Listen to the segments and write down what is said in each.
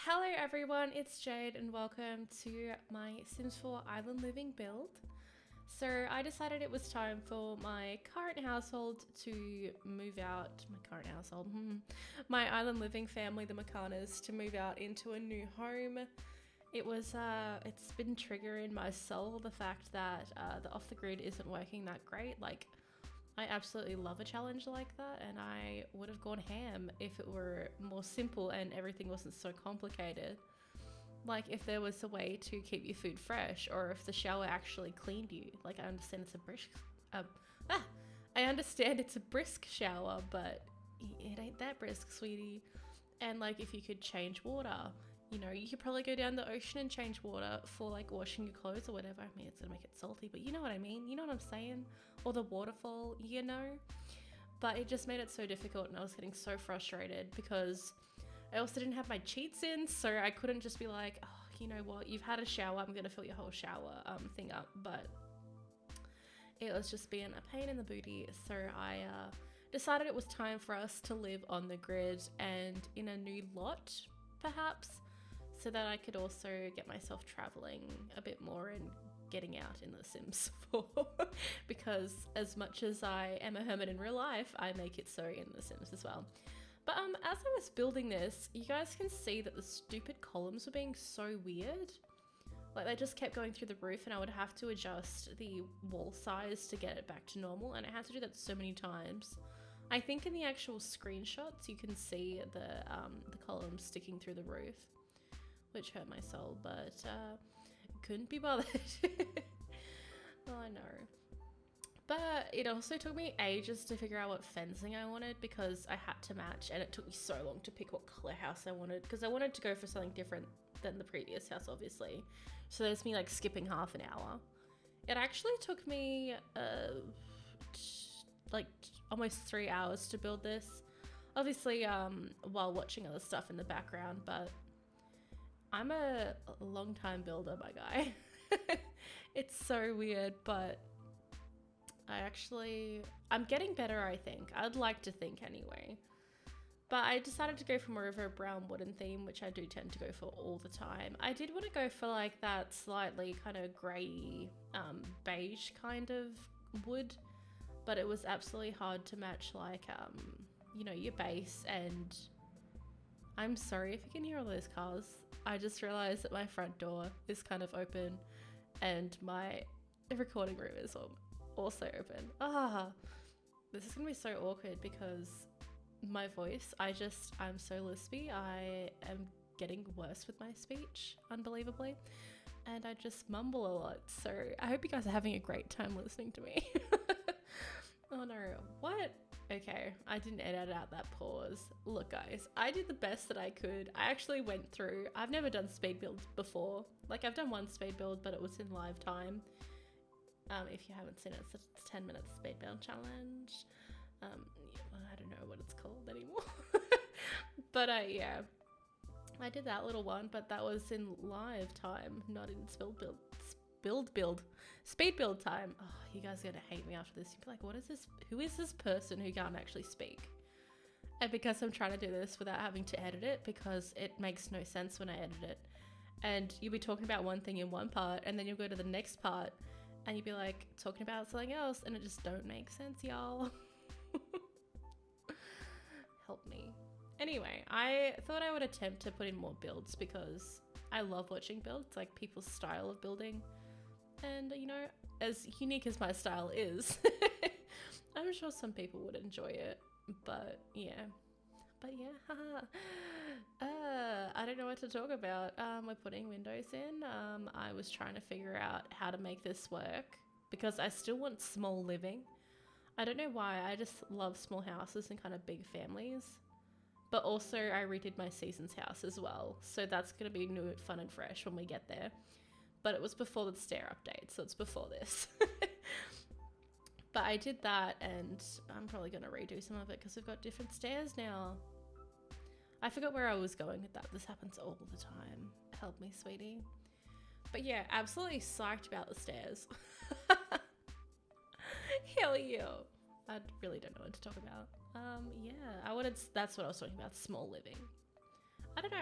Hello everyone, it's Jade and welcome to my Sims 4 Island Living build. So I decided it was time for my current household to move out, my Island Living family, the Makanas, to move out into a new home. It's been triggering my soul, the fact that the off the grid isn't working that great. Like, I absolutely love a challenge like that, and I would have gone ham if it were more simple and everything wasn't so complicated. Like, if there was a way to keep your food fresh, or if the shower actually cleaned you. Like, I understand it's a brisk shower, but it ain't that brisk, sweetie. And like, if you could change water, you could probably go down the ocean and change water for like washing your clothes or whatever. I mean, it's gonna make it salty, but you know what I mean? You know what I'm saying? Or the waterfall, But it just made it so difficult, and I was getting so frustrated because I also didn't have my cheats in, so I couldn't just be like, oh, you know what? You've had a shower. I'm gonna fill your whole shower thing up. But it was just being a pain in the booty, so I decided it was time for us to live on the grid and in a new lot, perhaps, so that I could also get myself traveling a bit more and getting out in The Sims 4 because as much as I am a hermit in real life, I make it so in The Sims as well. But as I was building this, you guys can see that the stupid columns were being so weird. Like, they just kept going through the roof, and I would have to adjust the wall size to get it back to normal, and I had to do that so many times. I think in the actual screenshots you can see the columns sticking through the roof, which hurt my soul, but couldn't be bothered. Oh, I know. But it also took me ages to figure out what fencing I wanted because I had to match, and it took me so long to pick what color house I wanted because I wanted to go for something different than the previous house, obviously. So there's me like skipping half an hour. It actually took me like almost 3 hours to build this, obviously while watching other stuff in the background, but I'm a long time builder, my guy. It's so weird, but I'm getting better, I think. I'd like to think anyway. But I decided to go for more of a brown wooden theme, which I do tend to go for all the time. I did want to go for like that slightly kind of grey, beige kind of wood, but it was absolutely hard to match like, your base. And I'm sorry if you can hear all those cars. I just realized that my front door is kind of open and my recording room is also open. This is gonna be so awkward because my voice, I'm so lispy. I am getting worse with my speech, unbelievably, and I just mumble a lot, so I hope you guys are having a great time listening to me. Oh no, what? Okay, I didn't edit out that pause. Look guys, I did the best that I could. I actually went through, I've never done speed builds before. Like, I've done one speed build, but it was in live time. If you haven't seen it, it's a 10 minutes speed build challenge. I don't know what it's called anymore. But yeah, I did that little one, but that was in live time, not in speed build time. Oh, you guys are gonna hate me after this. You'll be like, what is this? Who is this person who can't actually speak? And because I'm trying to do this without having to edit it, because it makes no sense when I edit it. And you'll be talking about one thing in one part, and then you'll go to the next part, and you'll be like talking about something else, and it just don't make sense, y'all. Help me. Anyway, I thought I would attempt to put in more builds because I love watching builds, like people's style of building. And, as unique as my style is, I'm sure some people would enjoy it. But yeah, I don't know what to talk about. We're putting windows in. I was trying to figure out how to make this work because I still want small living. I don't know why, I just love small houses and kind of big families. But also I redid my Seasons house as well, so that's going to be new, fun and fresh when we get there. But it was before the stair update, so it's before this. But I did that, and I'm probably going to redo some of it because we've got different stairs now. I forgot where I was going with that. This happens all the time. Help me, sweetie. But yeah, absolutely psyched about the stairs. Hell yeah. I really don't know what to talk about. Yeah, that's what I was talking about, small living. I don't know,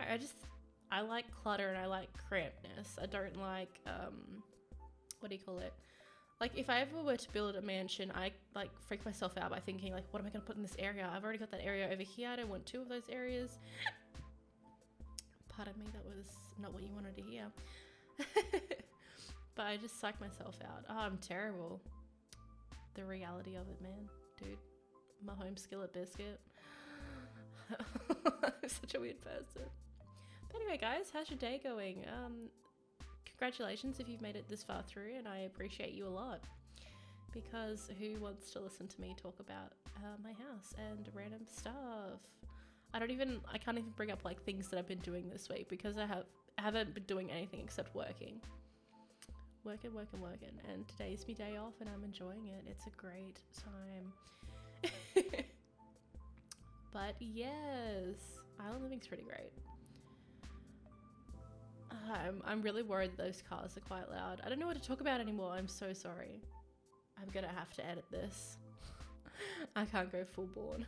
I like clutter and I like crampedness. I don't like, what do you call it? Like, if I ever were to build a mansion, I, like, freak myself out by thinking, like, what am I going to put in this area? I've already got that area over here. I don't want 2 of those areas. Pardon me, that was not what you wanted to hear. But I just psych myself out. Oh, I'm terrible. The reality of it, man. Dude, my home skillet biscuit. I'm such a weird person. But anyway, guys, how's your day going? Congratulations if you've made it this far through, and I appreciate you a lot, because who wants to listen to me talk about my house and random stuff? I can't even bring up like things that I've been doing this week, because I haven't been doing anything except working, and today's my day off and I'm enjoying it. It's a great time. But yes, island living's pretty great. I'm really worried that those cars are quite loud. I don't know what to talk about anymore. I'm so sorry. I'm gonna have to edit this. I can't go full born.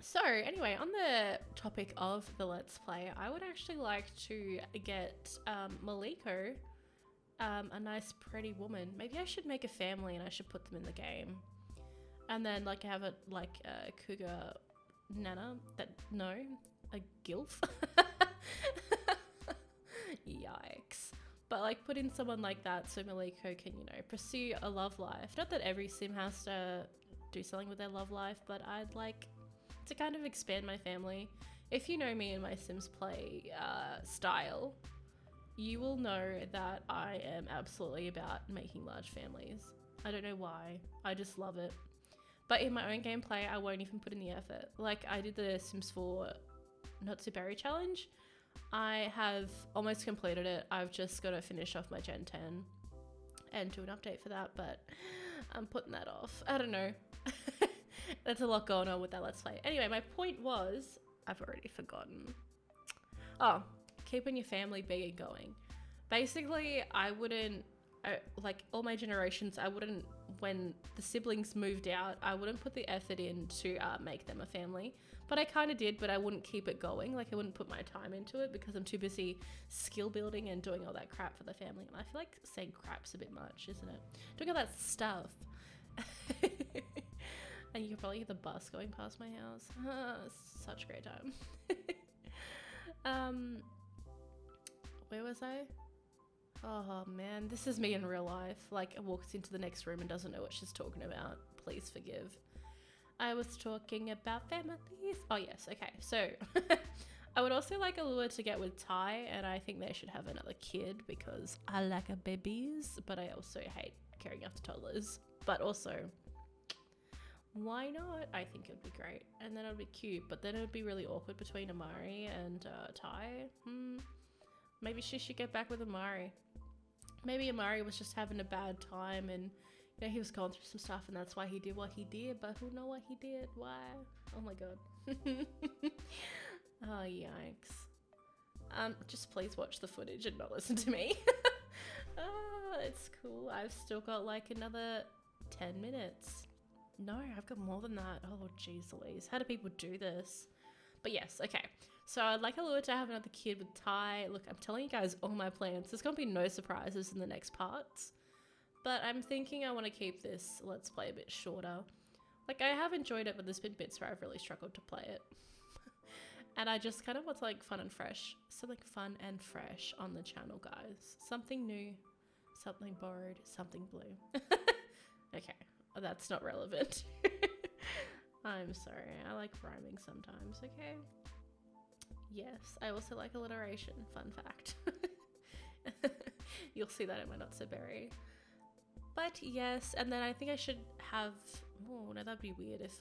So anyway, on the topic of the Let's Play, I would actually like to get Maliko, a nice pretty woman. Maybe I should make a family and I should put them in the game. And then like have it like a cougar nana a gilf. Yikes. But like put in someone like that so Maliko can, you know, pursue a love life. Not that every sim has to do something with their love life, but I'd like to kind of expand my family. If you know me and my Sims Play style, you will know that I am absolutely about making large families. I don't know why. I just love it. But in my own gameplay, I won't even put in the effort. Like I did the Sims 4 Not to Berry challenge. I have almost completed it. I've just got to finish off my Gen 10 and do an update for that, but I'm putting that off. I don't know. There's a lot going on with that Let's Play. Anyway, my point was, I've already forgotten. Oh, keeping your family big and going. Basically, like all my generations, when the siblings moved out, I wouldn't put the effort in to make them a family. But I kind of did, but I wouldn't keep it going. Like I wouldn't put my time into it because I'm too busy skill building and doing all that crap for the family. And I feel like saying crap's a bit much, isn't it? Doing all that stuff. And you can probably hear the bus going past my house. Such a great time. Where was I? Oh man, this is me in real life. Like, walks into the next room and doesn't know what she's talking about. Please forgive. I was talking about families. Oh yes, okay. So, I would also like Alua to get with Ty, and I think they should have another kid because I like a babies, but I also hate carrying after toddlers. But also, why not? I think it would be great. And then it would be cute, but then it would be really awkward between Amari and Ty. Maybe she should get back with Amari. Maybe Amari was just having a bad time and, you know, he was going through some stuff and that's why he did what he did, but who know what he did? Why? Oh my god. Oh, yikes. Just please watch the footage and not listen to me. Oh, it's cool. I've still got like another 10 minutes. No, I've got more than that. Oh, jeez Louise. How do people do this? But yes, okay. So I'd like Alua to have another kid with Ty. Look, I'm telling you guys all my plans. There's going to be no surprises in the next parts. But I'm thinking I want to keep this Let's Play a bit shorter. Like, I have enjoyed it, but there's been bits where I've really struggled to play it. And I just kind of want like fun and fresh. Something fun and fresh on the channel, guys. Something new, something borrowed, something blue. Okay, that's not relevant. I'm sorry. I like rhyming sometimes, okay? Yes, I also like alliteration. Fun fact. You'll see that in my Not So Berry. But yes, and then I think I should have... Oh, no, that'd be weird if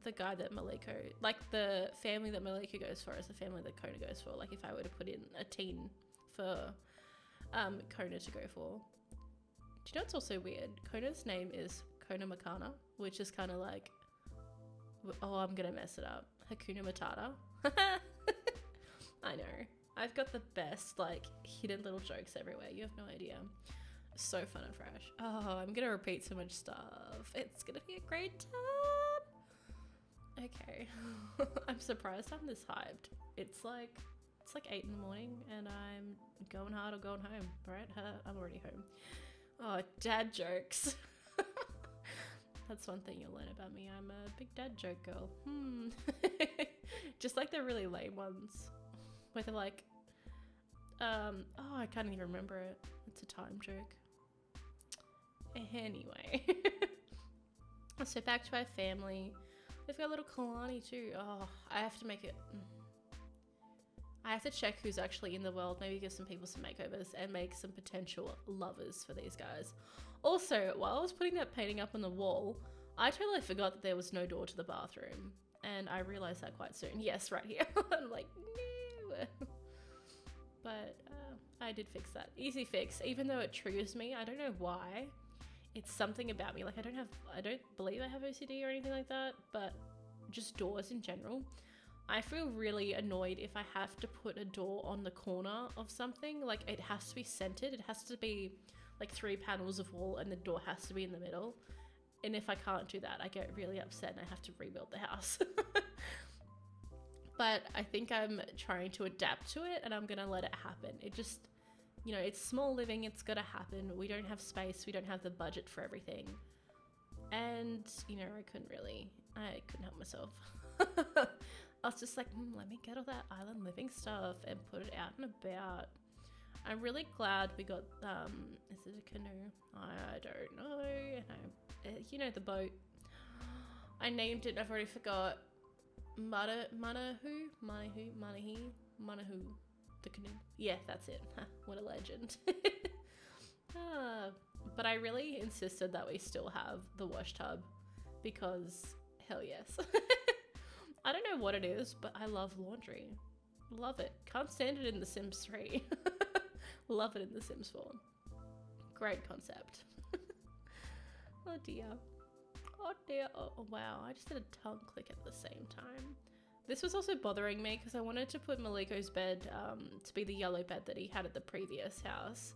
the guy that Maliko... Like, the family that Maliko goes for is the family that Kona goes for. Like, if I were to put in a teen for Kona to go for. Do you know what's also weird? Kona's name is Kona Makana, which is kind of like... Oh, I'm gonna mess it up. Hakuna Matata. I know. I've got the best, like, hidden little jokes everywhere. You have no idea. So fun and fresh. Oh, I'm gonna repeat so much stuff. It's gonna be a great time. Okay. I'm surprised I'm this hyped. It's like 8 in the morning and I'm going hard or going home, right? I'm already home. Oh, dad jokes. That's one thing you'll learn about me. I'm a big dad joke girl. Just like the really lame ones. Where they're like, oh, I can't even remember it. It's a time joke. Anyway. So back to our family. We've got a little Kalani too. Oh, I have to make it. I have to check who's actually in the world. Maybe give some people some makeovers and make some potential lovers for these guys. Also, while I was putting that painting up on the wall, I totally forgot that there was no door to the bathroom. And I realized that quite soon. Yes, right here. I'm like, no. But I did fix that. Easy fix. Even though it triggers me, I don't know why. It's something about me. Like, I don't believe I have OCD or anything like that, but just doors in general. I feel really annoyed if I have to put a door on the corner of something. Like, it has to be centered. It has to be like 3 panels of wall and the door has to be in the middle. And if I can't do that, I get really upset and I have to rebuild the house. But I think I'm trying to adapt to it and I'm going to let it happen. It just, you know, it's small living. It's going to happen. We don't have space. We don't have the budget for everything. And, you know, I couldn't help myself. I was just like, let me get all that island living stuff and put it out and about. I'm really glad we got, is it a canoe? I don't know. You know, the boat. I named it, I've already forgot. Manahu, the canoe. Yeah, that's it. What a legend. But I really insisted that we still have the wash tub because hell yes. I don't know what it is, but I love laundry. Love it. Can't stand it in The Sims 3. Love it in The Sims 4. Great concept. Oh dear. Oh dear. Oh wow. I just did a tongue click at the same time. This was also bothering me because I wanted to put Maliko's bed to be the yellow bed that he had at the previous house.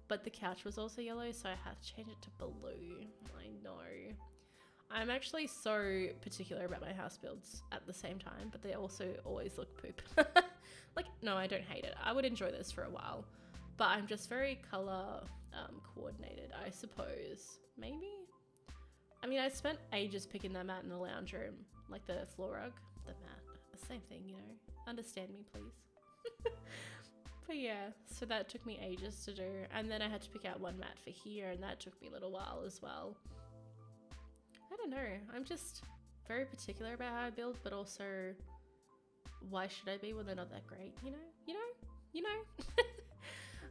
But the couch was also yellow, so I had to change it to blue. I know. I'm actually so particular about my house builds at the same time, but they also always look poop. Like, no, I don't hate it. I would enjoy this for a while, but I'm just very color coordinated, I suppose. Maybe? I mean, I spent ages picking that mat in the lounge room, like the floor rug, the mat, the same thing, you know. Understand me, please. But yeah, so that took me ages to do, and then I had to pick out one mat for here, and that took me a little while as well. I don't know, I'm just very particular about how I build, but also why should I be when they're not that great, you know?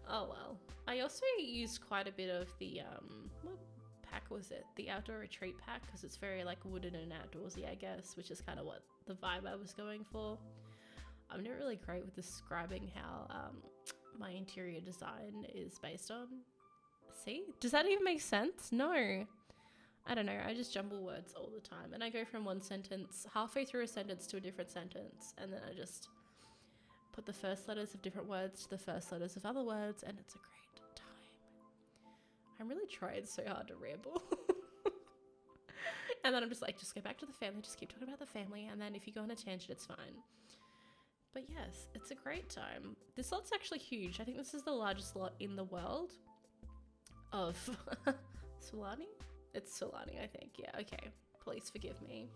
Oh well. I also used quite a bit of the, what pack was it? The outdoor retreat pack, because it's very like wooden and outdoorsy, I guess, which is kind of what the vibe I was going for. I'm not really great with describing how my interior design is based on. See? Does that even make sense? No. I don't know. I just jumble words all the time. And I go from one sentence, halfway through a sentence to a different sentence. And then I just put the first letters of different words to the first letters of other words. And it's a great time. I'm really trying so hard to ramble. And then I'm just like, just go back to the family. Just keep talking about the family. And then if you go on a tangent, it's fine. But yes, it's a great time. This lot's actually huge. I think this is the largest lot in the world of Solani. It's Solani, I think. Yeah, okay. Please forgive me.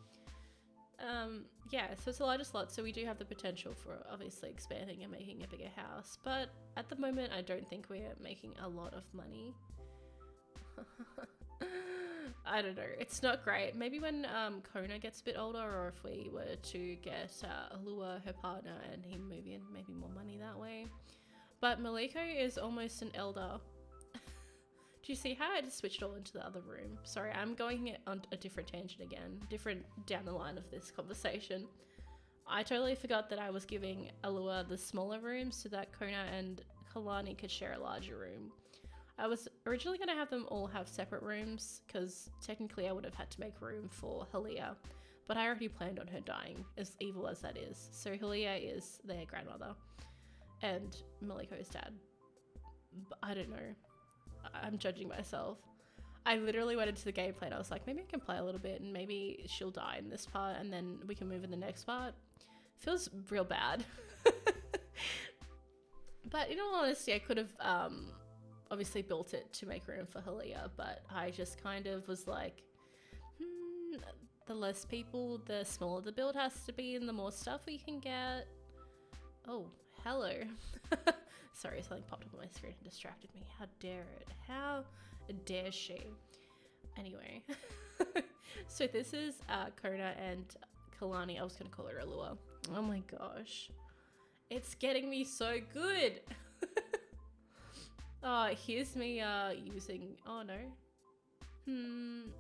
Yeah, so it's the largest lot, so we do have the potential for obviously expanding and making a bigger house. But at the moment, I don't think we're making a lot of money. I don't know. It's not great. Maybe when Kona gets a bit older, or if we were to get Alua, her partner, and him move in, maybe more money that way. But Maliko is almost an elder. Do you see how I just switched all into the other room? Sorry, I'm going on a different tangent again, different down the line of this conversation. I totally forgot that I was giving Alua the smaller room so that Kona and Kalani could share a larger room. I was originally going to have them all have separate rooms because technically I would have had to make room for Halia, but I already planned on her dying, as evil as that is. So Halia is their grandmother and Maliko's dad. But I don't know. I'm judging myself. I literally went into the gameplay and I was like, maybe I can play a little bit and maybe she'll die in this part and then we can move in the next part. Feels real bad. But in all honesty, I could have obviously built it to make room for Halia, but I just kind of was like, the less people, the smaller the build has to be and the more stuff we can get. Oh, hello. Sorry, something popped up on my screen and distracted me. How dare it? How dare she? Anyway. So this is Kona and Kalani. I was going to call her Alua. Oh my gosh. It's getting me so good. Oh, here's me using... Oh no.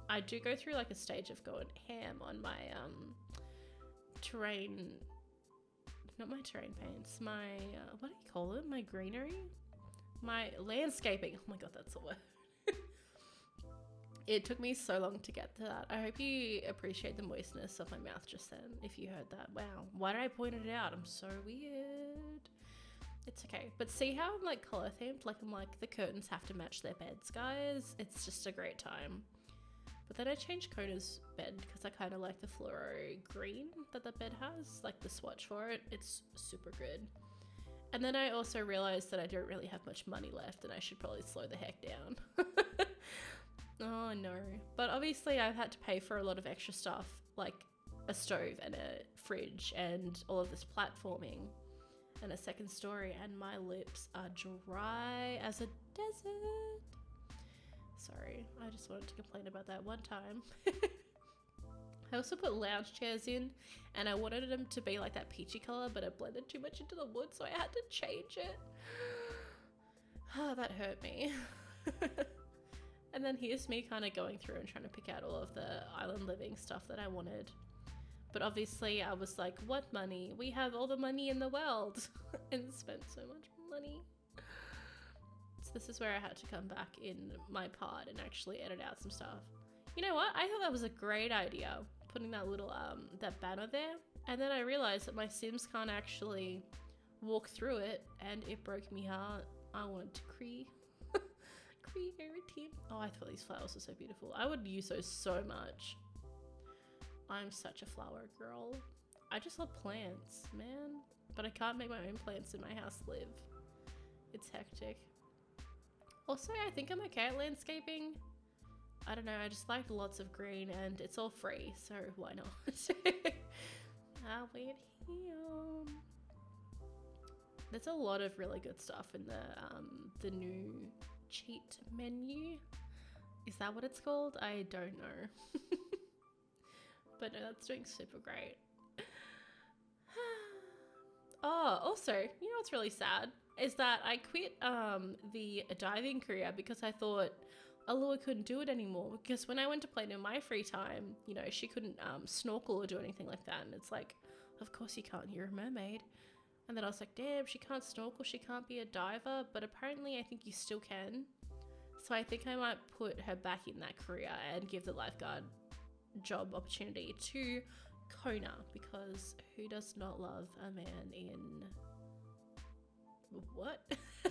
I do go through like a stage of going ham on my terrain... Not my terrain paints, my, what do you call it? My greenery? My landscaping. Oh my god, that's a word. It took me so long to get to that. I hope you appreciate the moistness of my mouth just then, if you heard that. Wow. Why did I point it out? I'm so weird. It's okay. But see how I'm like color themed? Like I'm like, the curtains have to match their beds, guys. It's just a great time. But then I changed Kona's bed because I kind of like the fluoro green that the bed has, like the swatch for it. It's super good. And then I also realized that I don't really have much money left and I should probably slow the heck down. Oh no. But obviously I've had to pay for a lot of extra stuff, like a stove and a fridge and all of this platforming and a second story, and my lips are dry as a desert. Sorry, I just wanted to complain about that one time. I also put lounge chairs in and I wanted them to be like that peachy color, but it blended too much into the wood, so I had to change it. Oh, that hurt me. And then here's me kind of going through and trying to pick out all of the island living stuff that I wanted. But obviously I was like, what money? We have all the money in the world. And spent so much money. So this is where I had to come back in my pod and actually edit out some stuff. You know what? I thought that was a great idea, putting that little, that banner there. And then I realized that my Sims can't actually walk through it, and it broke me heart. I wanted to cry. Oh, I thought these flowers were so beautiful. I would use those so much. I'm such a flower girl. I just love plants, man. But I can't make my own plants in my house live. It's hectic. Also, I think I'm okay at landscaping. I don't know, I just like lots of green and it's all free, so why not? I'll wait here. There's a lot of really good stuff in the new cheat menu. Is that what it's called? I don't know. But no, that's doing super great. Oh, also, you know what's really sad? Is that I quit the diving career because I thought Alua couldn't do it anymore. Because when I went to play it in my free time, you know, she couldn't snorkel or do anything like that. And it's like, of course you can't, you're a mermaid. And then I was like, damn, she can't snorkel, she can't be a diver. But apparently I think you still can. So I think I might put her back in that career and give the lifeguard job opportunity to Kona, because who does not love a man in... What? I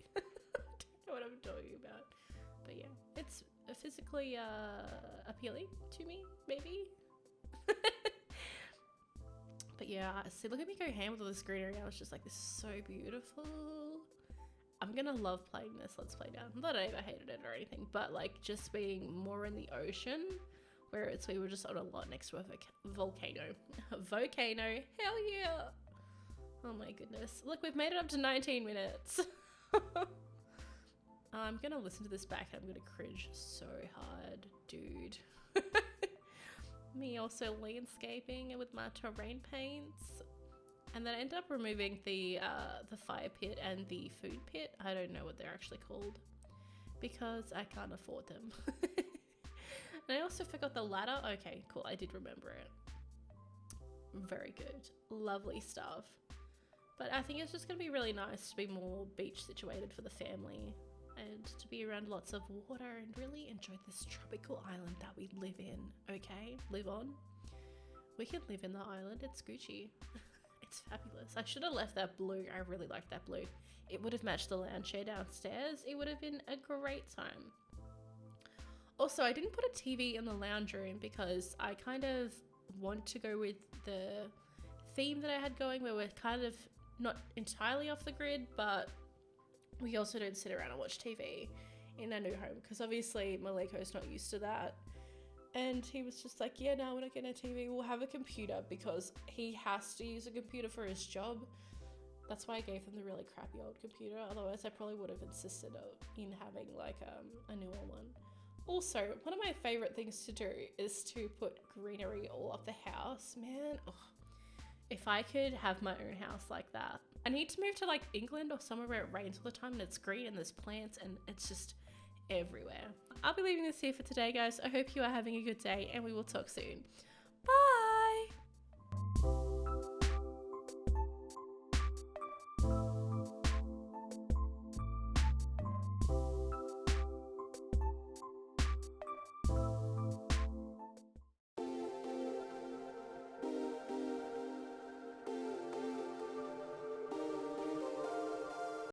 don't know what I'm talking about. But yeah, it's physically appealing to me, maybe. But yeah, see, look at me go ham with all this greenery. I was just like, this is so beautiful. I'm gonna love playing this Let's Play now. Not that I ever hated it or anything, but like just being more in the ocean, where we were just on a lot next to a volcano. Volcano, hell yeah! Oh my goodness. Look, we've made it up to 19 minutes. I'm gonna listen to this back and I'm gonna cringe so hard, dude. Me also landscaping with my terrain paints. And then I ended up removing the fire pit and the food pit. I don't know what they're actually called because I can't afford them. And I also forgot the ladder. Okay, cool. I did remember it. Very good. Lovely stuff. But I think it's just going to be really nice to be more beach situated for the family and to be around lots of water and really enjoy this tropical island that we live in, okay? Live on. We can live in the island. It's Gucci. It's fabulous. I should have left that blue. I really like that blue. it would have matched the lounge chair downstairs. It would have been a great time. Also, I didn't put a TV in the lounge room because I kind of want to go with the theme that I had going, where we're kind of not entirely off the grid, but we also don't sit around and watch TV in our new home, because obviously Maliko's not used to that. And he was just like, yeah, no, we're not getting a TV, we'll have a computer, because he has to use a computer for his job. That's why I gave him the really crappy old computer. Otherwise, I probably would have insisted in having like a newer one. Also, one of my favorite things to do is to put greenery all up the house. Man, ugh. If I could have my own house like that. I need to move to like England or somewhere where it rains all the time and it's green and there's plants and it's just everywhere. I'll be leaving this here for today, guys. I hope you are having a good day and we will talk soon.